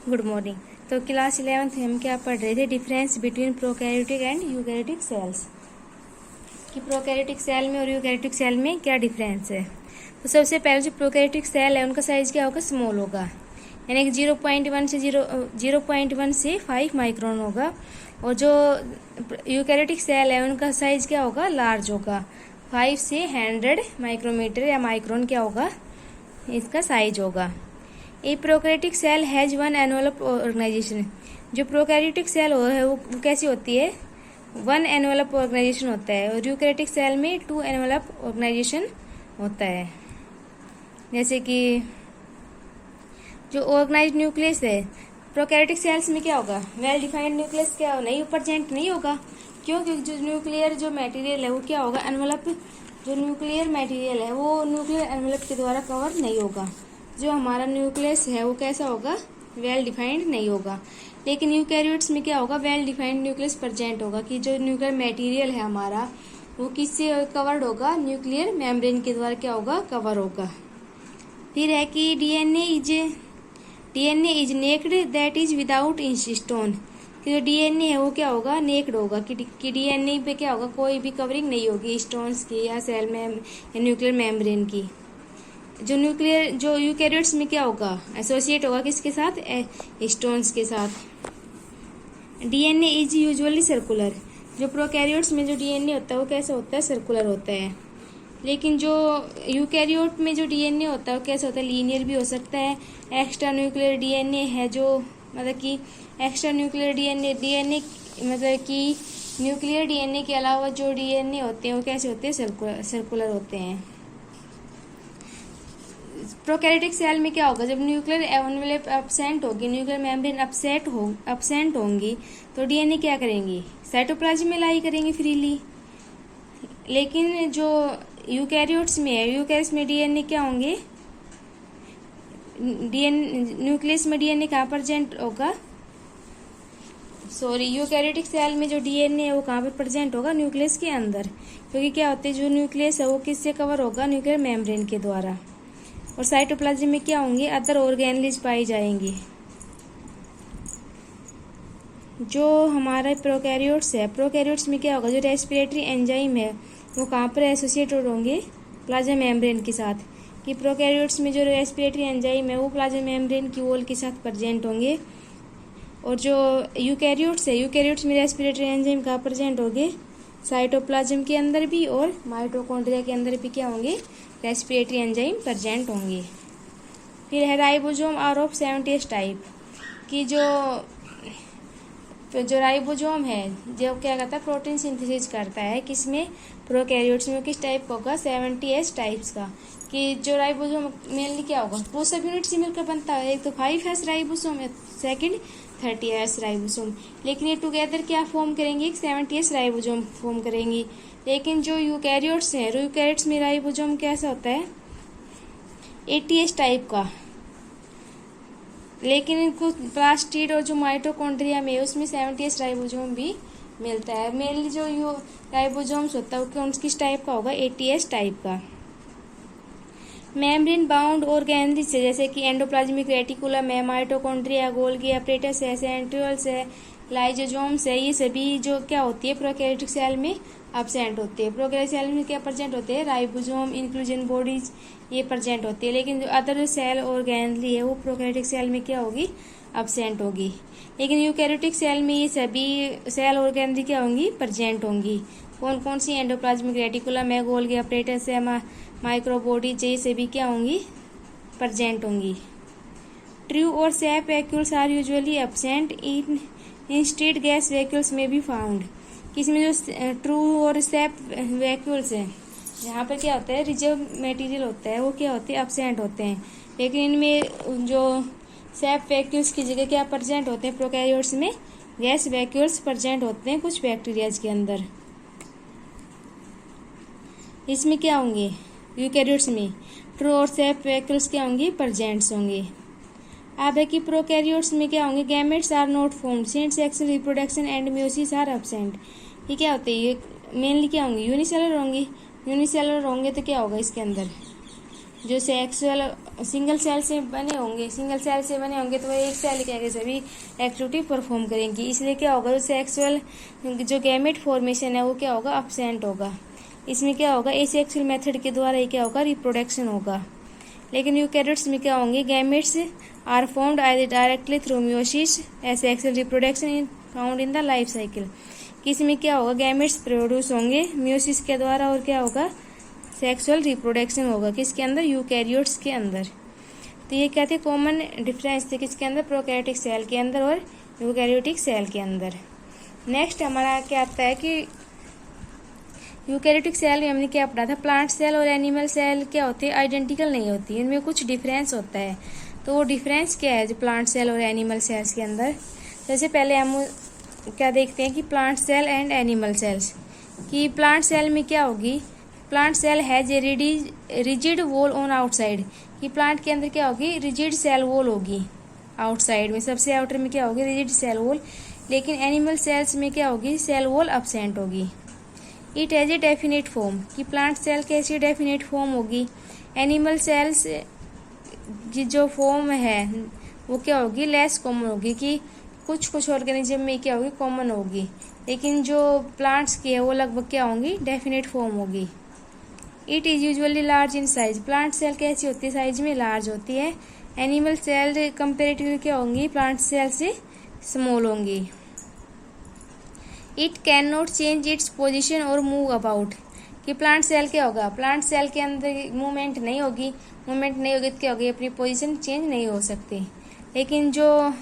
Good morning. तो class 11th में हम क्या पढ़ रहे थे, difference between prokaryotic and eukaryotic cells, कि प्रोकैरियोटिक सेल में और यूकैरियोटिक सेल में क्या डिफरेंस है। तो सबसे पहले जो प्रोकैरियोटिक सेल है उनका साइज क्या होगा, स्मॉल होगा, यानी कि 0.1 से 5 माइक्रोन होगा। और जो यूकैरियोटिक सेल है उनका साइज क्या होगा, लार्ज होगा, 5 से 100 माइक्रोमीटर या माइक्रोन क्या होगा, इसका साइज होगा। A prokaryotic cell has one envelope organization. जो प्रोकैरियोटिक सेल है वो कैसी होती है, वन एनवेलप ऑर्गेनाइजेशन होता है, और यूकैरियोटिक सेल में 2 एनवेलप ऑर्गेनाइजेशन होता है। जैसे कि जो ऑर्गेनाइज्ड न्यूक्लियस है प्रोकैरियोटिक सेल्स में क्या होगा, वेल डिफाइंड न्यूक्लियस क्या नहीं प्रेजेंट नहीं होगा। क्यों? क्योंकि जो न्यूक्लियर जो मटेरियल है वो क्या होगा, एनवेलप, जो न्यूक्लियर मटेरियल है वो न्यूक्लियर एनवेलप के द्वारा कवर नहीं होगा। जो हमारा न्यूक्लियस है वो कैसा होगा, वेल डिफाइंड नहीं होगा। लेकिन यूकैरियोट्स में क्या होगा, वेल डिफाइंड न्यूक्लियस प्रेजेंट होगा, कि जो न्यूक्लियर मटेरियल है हमारा वो किससे कवर्ड होगा, न्यूक्लियर मेम्ब्रेन के द्वारा क्या होगा, कवर होगा। फिर है कि DNA is naked that is without histone, कि जो डीएनए है वो क्या होगा, नेक्ड होगा, कि डीएनए पे क्या होगा, कोई भी कवरिंग नहीं होगी स्टोन्स की या सेल में या न्यूक्लियर मेम्ब्रेन की। जो यूकैरियोट्स में क्या होगा, एसोसिएट होगा किसके साथ, स्टोन्स के साथ। DNA is usually circular. जो प्रोकैरियोट्स में जो डीएनए होता है वो कैसा होता है, सर्कुलर होता है। लेकिन जो यूकैरियोट में जो डीएनए होता है वो कैसा होता है, लीनियर भी हो सकता है। एक्स्ट्रा न्यूक्लियर डीएनए है जो मतलब कि एक्स्ट्रा न्यूक्लियर डीएनए मतलब कि न्यूक्लियर डीएनए के अलावा जो डीएनए होते हैं वो कैसे होते हैं, सर्कुलर होते हैं। प्रोकैरियोटिक सेल में क्या होगा, जब न्यूक्लियर एनवेलप एब्सेंट होगी, न्यूक्लियर मेम्ब्रेन एब्सेंट होंगी, तो डीएनए क्या करेंगी, साइटोप्लाज्म में लाई करेंगी फ्रीली। लेकिन जो यूकैरियोट्स में है, यूकैरियोट्स में डीएनए क्या होंगे, न्यूक्लियस में डीएनए कहाँ प्रेजेंट होगा, यूकैरियोटिक सेल में जो डीएनए है वो कहाँ पर प्रेजेंट होगा, न्यूक्लियस के अंदर। क्योंकि क्या होते हैं, जो न्यूक्लियस है वो किससे कवर होगा, न्यूक्लियर मेम्ब्रेन के द्वारा। और साइटोप्लाज्म में क्या होंगे, अदर ऑर्गेनेल्स पाई जाएंगी। जो हमारा प्रोकैरियोट्स है, प्रोकैरियोट्स में क्या होगा, जो रेस्पिरेटरी एंजाइम है वो कहाँ पर एसोसिएटेड होंगे, प्लाज्मा मेम्ब्रेन के साथ। कि प्रोकैरियोट्स में जो रेस्पिरेटरी एंजाइम है वो प्लाज्मा मेम्ब्रेन की वॉल के साथ प्रेजेंट होंगे। और जो यूकैरियोट्स है, यूकैरियोट्स में रेस्पिरेटरी एंजाइम कहाँ प्रेजेंट होंगे, साइटोप्लाज्म के अंदर भी और माइटोकॉन्ड्रिया के अंदर भी क्या होंगे, रेस्पिरेटरी एंजाइम प्रेजेंट होंगे। फिर है ribosome are of 70s type, कि जो राइबोसोम है जो क्या करता है, प्रोटीन सिंथेसिस करता है, किसमें, प्रोकैरियोट्स में। किस टाइप का होगा, 70s टाइप्स का। कि जो राइबोसोम मेनली क्या होगा, वो सब यूनिट से मिलकर बनता है। एक तो 5s राइबोसोम है, सेकंड 30s राइबोसोम, लेकिन ये टुगेदर क्या फॉर्म करेंगे, एक 70s राइबोसोम फॉर्म करेंगी। लेकिन जो यूकैरियोट्स हैं, यूकैरियोट्स में राइबोसोम कैसा होता है, 80s टाइप का। लेकिन इनको प्लास्टिड और जो माइटोकॉन्ड्रिया में उसमें 70s राइबोसोम भी मिलता है। मेनली जो राइबोसोम्स होता है वो किस टाइप का होगा, 80s टाइप का। मेम्ब्रेन बाउंड ऑर्गेनेल्स है, जैसे कि एंडोप्लाज्मिक रेटिकुलम है, माइटोकॉन्ड्रिया, गोल्गी अपरेटस है, सेंट्रियोल्स है, लाइसोसोम्स है, ये सभी जो क्या होती है प्रोकैरियोटिक सेल में एब्सेंट होते हैं। प्रोकैरियोटिक सेल में क्या प्रेजेंट होते हैं, राइबोसोम, इंक्लूजन बॉडीज, ये प्रेजेंट होती है। लेकिन जो अदर सेल ऑर्गेनेली है वो प्रोकैरियोटिक सेल में क्या होगी, एब्सेंट होगी। लेकिन यूकैरियोटिक सेल में ये सभी सेल ऑर्गेनेली क्या होंगी, प्रेजेंट होंगी। कौन कौन सी, एंडोप्लाज्मिक रेटिकुलम है, गोल्गी अपरेटस है, माइक्रोबॉडीज, ये सभी क्या होंगी, प्रेजेंट होंगी। ट्रू और sap vacuoles are usually absent, instead gas vacuoles may be found. किसमें जो ट्रू और सैप वैक्यूल्स हैं, यहाँ पर क्या होता है, रिजर्व मटेरियल होता है, वो क्या होते हैं, एब्सेंट होते हैं। लेकिन इनमें जो सैप वैक्यूल्स की जगह क्या प्रेजेंट होते हैं, प्रोकैरियोट्स में गैस वैक्यूल्स प्रेजेंट होते हैं कुछ बैक्टीरियाज के अंदर। इसमें क्या होंगे, यूकैरियोट्स में ट्रू और सैप वैक्यूल्स क्या होंगे, प्रेजेंट्स होंगे। अब है कि प्रोकैरियोट्स में क्या होंगे, gametes are not formed since sexual reproduction and meiosis are absent. ये क्या होते हैं, ये मेनली क्या होंगे, यूनिसेलर होंगे। यूनिसेलर होंगे तो क्या होगा, इसके अंदर जो सेक्सुअल सिंगल सेल से बने होंगे, तो वो एक सेल के आगे सभी एक्टिविटी परफॉर्म करेंगी। इसलिए क्या होगा, जो सेक्सुअल जो गैमेट फॉर्मेशन है वो क्या होगा, अब्सेंट होगा। इसमें क्या होगा, एसेक्सुअल मेथड के द्वारा ही क्या होगा, रिप्रोडक्शन होगा। लेकिन यूकैरियोट्स में क्या होंगे, gametes are formed either directly through meiosis, asexual reproduction found in the life cycle. इसमें क्या होगा, गैमेट्स प्रोड्यूस होंगे मियोसिस के द्वारा, और क्या होगा, सेक्सुअल रिप्रोडक्शन होगा किसके अंदर, यूकैरियोट्स के अंदर। तो ये क्या थे, कॉमन डिफरेंस थे किसके अंदर, प्रोकैरियोटिक सेल के अंदर और यूकैरियोटिक सेल के अंदर। नेक्स्ट हमारा क्या आता है कि यूकैरियोटिक सेल में हमने क्या पढ़ा था, प्लांट सेल और एनिमल सेल क्या होते हैं, आइडेंटिकल नहीं होती, इनमें कुछ डिफरेंस होता है। तो वो डिफरेंस क्या है जो प्लांट सेल और एनिमल सेल्स के अंदर। जैसे पहले हम क्या देखते हैं कि plant cell and animal cells, कि प्लांट सेल में क्या होगी, plant cell has a rigid wall on outside, कि प्लांट के अंदर क्या होगी, रिजिड सेल वॉल होगी आउटसाइड में, सबसे आउटर में क्या होगी, रिजिड सेल वॉल। लेकिन एनिमल सेल्स में क्या होगी, सेल वॉल अब्सेंट होगी। It has a definite form, कि प्लांट सेल कैसी डेफिनेट फॉर्म होगी, एनिमल सेल्स की जो फॉर्म है वो क्या होगी, लेस कॉमन होगी, कि कुछ ऑर्गेनिज्म में क्या होगी, कॉमन होगी। लेकिन जो प्लांट्स की है वो लगभग क्या होंगी, डेफिनेट फॉर्म होगी। It is usually large in size, plant cell कैसी होती है, साइज में लार्ज होती है। एनिमल सेल कंपेरेटिवली क्या होंगी, प्लांट सेल से स्मॉल होंगी। It can not change its position और मूव अबाउट, कि प्लांट सेल क्या होगा, प्लांट सेल के अंदर मूवमेंट नहीं होगी तो क्या होगी, अपनी पोजीशन चेंज नहीं हो सकती। लेकिन जो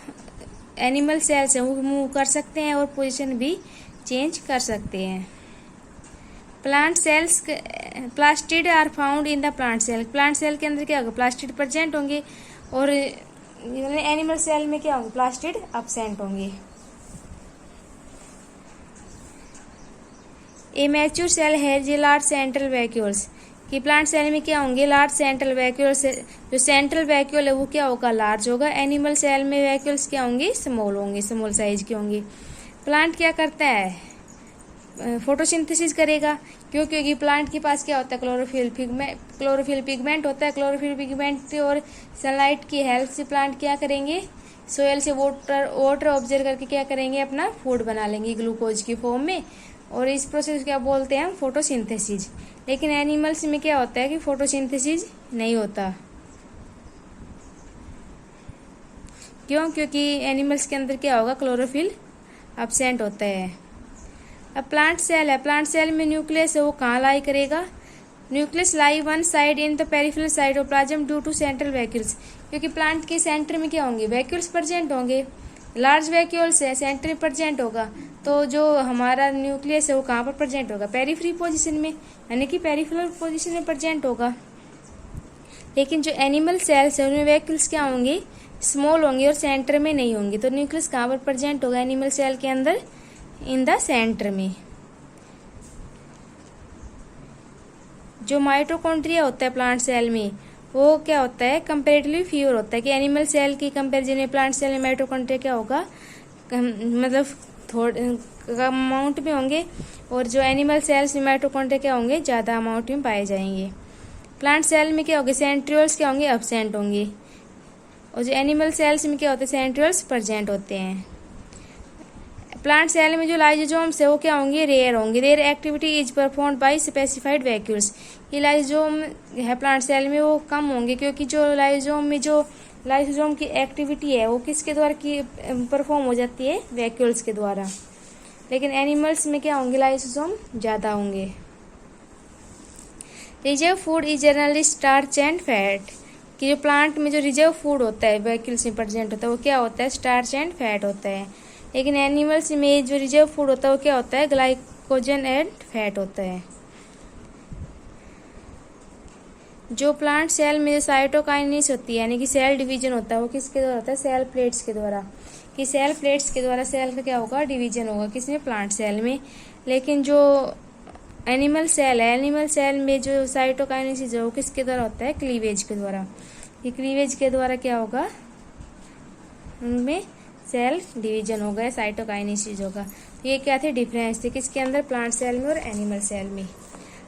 एनिमल सेल्स हैं वो मूव कर सकते हैं और पोजीशन भी चेंज कर सकते हैं। Plant cells plastid are found in the plant cell, plant cell के अंदर क्या होगा, प्लास्टिड प्रेजेंट होंगे, और एनिमल सेल में क्या होंगे, प्लास्टिड अब्सेंट होंगे। A mature cell has a large central vacuoles, कि प्लांट सेल में क्या होंगे, लार्ज सेंट्रल वैक्यूल्स, जो सेंट्रल वैक्यूल है वो क्या होगा, लार्ज होगा। एनिमल सेल में वैक्यूल्स क्या होंगे, स्मॉल होंगे, स्मॉल साइज के होंगे। प्लांट क्या करता है, फोटोसिंथेसिस करेगा, क्योंकि प्लांट के पास क्या होता है, क्लोरोफिल पिगमेंट होता है। क्लोरोफिल पिगमेंट और सनलाइट की हेल्प से प्लांट क्या करेंगे, सोयल से वाटर ऑब्जर्व करके क्या करेंगे, अपना फूड बना लेंगे ग्लूकोज की फॉर्म में, और इस प्रोसेस क्या बोलते हैं हम, फोटोसिंथेसिस। लेकिन एनिमल्स में क्या होता है कि फोटोसिंथेसिस नहीं होता। क्यों, क्योंकि एनिमल्स के अंदर क्या होगा, क्लोरोफिल अब्सेंट होता है। अब प्लांट सेल है, प्लांट सेल में न्यूक्लियस है वो कहाँ लाई करेगा, nucleus lie one side in the peripheral cytoplasm due to central vacuoles, क्योंकि प्लांट के सेंटर में क्या होंगे, वैक्यूल्स प्रेजेंट होंगे, लार्ज वैक्यूल्स है, सेंटर में प्रेजेंट होगा। तो जो हमारा न्यूक्लियस है वो कहाँ पर प्रेजेंट होगा, पेरिफेरी पोजीशन में, यानी कि पेरिफेरल पोजीशन में प्रेजेंट होगा। लेकिन जो एनिमल सेल्स है उनमें वैक्यूल्स क्या होंगे, स्मॉल होंगे और सेंटर में नहीं होंगे। तो न्यूक्लियस कहाँ पर प्रेजेंट होगा एनिमल सेल के अंदर, इन द सेंटर में। जो माइटोकॉन्ड्रिया होता है प्लांट सेल में वो क्या होता है, कंपेरेटिवली फ्यूअर होता है, कि एनिमल सेल की कंपेरिजन में प्लांट सेल में माइटोकॉन्ड्रिया क्या होगा, मतलब थोड़े अमाउंट में होंगे, और जो एनिमल सेल्स में माइटोकॉन्ड्रिया क्या होंगे, ज़्यादा अमाउंट में पाए जाएंगे। प्लांट सेल में क्या होंगे, सेंट्रियोल्स क्या होंगे, अब्सेंट होंगे, और जो एनिमल सेल्स में क्या होते हैं, सेंट्रियोल्स प्रेजेंट होते हैं। प्लांट सेल में जो लाइसोसोम्स है वो क्या होंगे, रेयर होंगे। Rare activity is performed by specified vacuoles, ये लाइसोसोम है प्लांट सेल में वो कम होंगे, क्योंकि जो लाइसोसोम की एक्टिविटी है वो किसके द्वारा की परफॉर्म हो जाती है, वैक्यूल्स के द्वारा। लेकिन एनिमल्स में क्या होंगे, लाइसोसोम ज़्यादा होंगे। Reserve food is generally starch and fat, कि जो प्लांट में जो रिजर्व फूड होता है वैक्यूल्स में प्रेजेंट होता है वो क्या होता है, स्टार्च एंड फैट होता है। लेकिन एनिमल्स में जो रिजर्व फूड होता है वो क्या होता है, ग्लाइकोजन एंड फैट होता है। जो प्लांट सेल में जो साइटोकाइनेसिस होती है, यानी कि सेल डिवीजन होता है, वो किसके द्वारा होता है, सेल प्लेट्स के द्वारा, कि सेल प्लेट्स के द्वारा सेल का क्या होगा, डिवीजन होगा, किसमें, प्लांट सेल में। लेकिन जो एनिमल सेल है, एनिमल सेल में जो साइटोकाइनेसिस है वो किसके द्वारा होता है, क्लीवेज के द्वारा। ये क्लीवेज के द्वारा क्या होगा, उनमें सेल डिवीजन होगा, साइटोकाइनेसिस होगा। तो ये क्या थे, डिफरेंस थे किसके अंदर, प्लांट सेल में और एनिमल सेल में।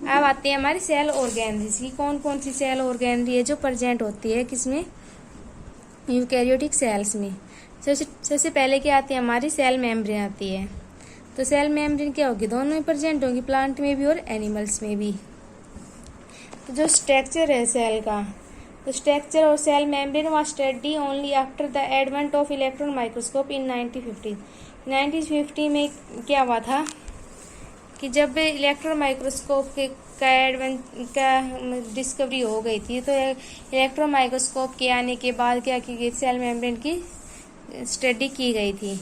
अब आते हैं हमारी सेल ऑर्गेनरीज की। कौन कौन सी सेल ऑर्गेनरी है जो प्रेजेंट होती है किसमें, यूकैरियोटिक सेल्स में। सबसे पहले क्या आती है हमारी सेल मेम्ब्रेन आती है। तो सेल मेम्ब्रेन क्या होगी, दोनों में प्रेजेंट होगी, प्लांट में भी और एनिमल्स में भी। तो जो स्ट्रक्चर है सेल का, तो स्ट्रक्चर और cell membrane was study only after the advent of electron microscope in 1950। 1950 में क्या हुआ था कि जब इलेक्ट्रॉन माइक्रोस्कोप का डिस्कवरी हो गई थी, तो इलेक्ट्रॉन माइक्रोस्कोप के आने के बाद क्या की गई, सेल मेम्ब्रेन की स्टडी की गई थी।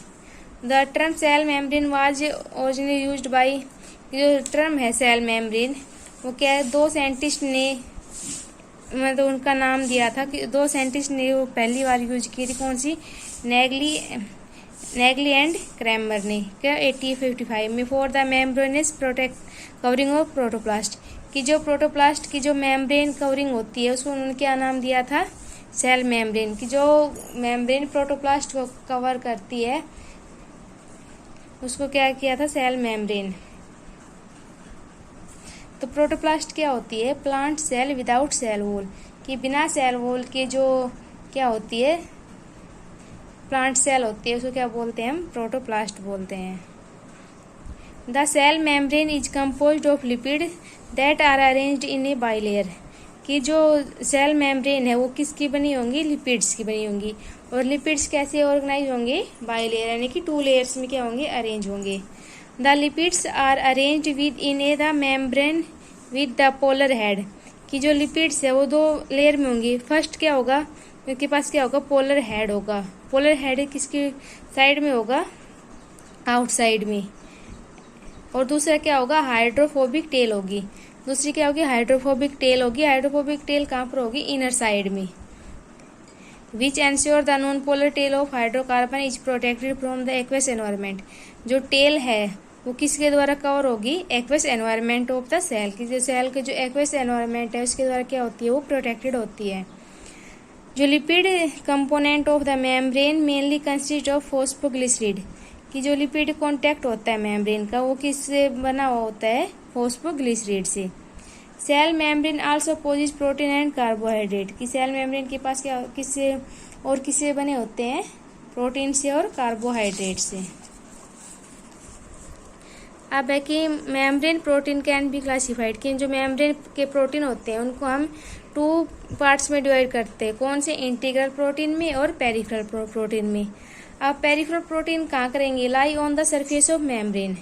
The term cell membrane was originally used by, जो टर्म है सेल मेम्ब्रेन वो क्या है, दो साइंटिस्ट ने मतलब उनका नाम दिया था कि दो साइंटिस्ट ने वो पहली बार यूज की थी। कौन सी, नेगली एंड क्रैमर ने, क्या 1855 में, for the membranes protect covering of protoplast, कि जो प्रोटोप्लास्ट की जो मेम्ब्रेन कवरिंग होती है उसको उन्होंने क्या नाम दिया था, सेल मेम्ब्रेन, की जो मेम्ब्रेन प्रोटोप्लास्ट को कवर करती है उसको क्या किया था, सेल मेम्ब्रेन। तो प्रोटोप्लास्ट क्या होती है, plant cell without cell wall, कि बिना सेल वॉल के जो क्या होती है प्लांट सेल होती है उसको क्या बोलते हैं हम, प्रोटोप्लास्ट बोलते हैं। The cell membrane is composed of lipid that are arranged in a bilayer, कि जो सेल मेम्ब्रेन है वो किसकी बनी होंगी, लिपिड्स की बनी होंगी। और लिपिड्स कैसे ऑर्गेनाइज होंगे, बाइलेयर, यानी कि 2 लेयर्स में क्या होंगे, अरेंज होंगे। The lipids are arranged with in a the membrane with the polar head, कि जो लिपिड्स है वो 2 लेयर में होंगी। फर्स्ट क्या होगा, उनके पास क्या होगा, पोलर हेड होगा। पोलर हेड किसकी साइड में होगा, आउटसाइड में। और दूसरा क्या होगा, हाइड्रोफोबिक टेल होगी। दूसरी क्या होगी, हाइड्रोफोबिक टेल होगी। हाइड्रोफोबिक टेल कहाँ पर होगी, इनर साइड में। Which ensure the non polar tail of hydrocarbon is protected from the aqueous environment, जो टेल है वो किसके द्वारा कवर होगी, aqueous environment of the cell, की जो सेल के जो एक्वेस एनवायरमेंट है उसके द्वारा क्या होती है, वो प्रोटेक्टेड होती है। जो lipid component of the membrane mainly consist of phosphoglyceride, कि जो लिपिड कॉन्टैक्ट होता है मेम्ब्रेन का वो किससे बना हुआ होता है, फॉस्फोग्लिसरीड से। Cell membrane also possess protein and carbohydrate, कि सेल मेम्ब्रेन के पास क्या किससे बने होते हैं, प्रोटीन से और कार्बोहाइड्रेट से। अब है कि membrane protein can be classified, कि जो मेम्ब्रेन के प्रोटीन होते हैं उनको हम 2 पार्ट्स में डिवाइड करते हैं। कौन से, इंटीग्रल प्रोटीन में और पेरिफेरल प्रोटीन में। अब पेरिफेरल प्रोटीन कहाँ करेंगे, lie on the surface of membrane,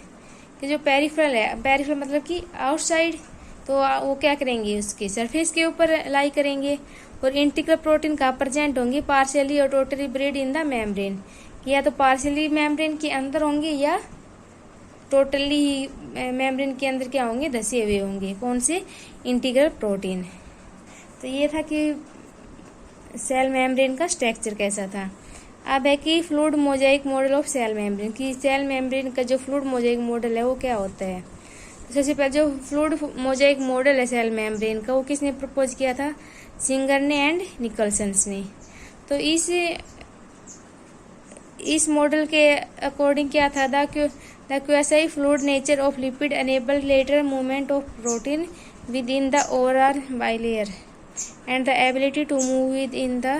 कि जो पेरिफेरल है, पेरिफेरल मतलब कि आउटसाइड, तो वो क्या करेंगे, उसके सरफेस के ऊपर लाई करेंगे। और इंटीग्रल प्रोटीन कहाँ प्रेजेंट होंगे, पार्शियली और totally bread in the membrane, या तो पार्शियली मेम्ब्रेन के अंदर होंगे या टोटली मेम्ब्रेन के अंदर क्या होंगे, धसे हुए होंगे। कौन से, इंटीग्रल प्रोटीन। तो ये था कि सेल मेम्ब्रेन का स्ट्रक्चर कैसा था। अब है कि fluid mosaic model of cell membrane, की सेल मेम्ब्रेन का जो फ्लूइड मोजाइक मॉडल है वो क्या होता है। सबसे पहले जो फ्लूइड मोजाइक मॉडल है सेल मेम्ब्रेन का वो किसने प्रपोज किया था, सिंगर ने एंड निकलसन्स ने। तो इस मॉडल के अकॉर्डिंग क्या था, the quasi fluid nature of lipid enabled later movement of protein within the oral bilayer and the ability to move within the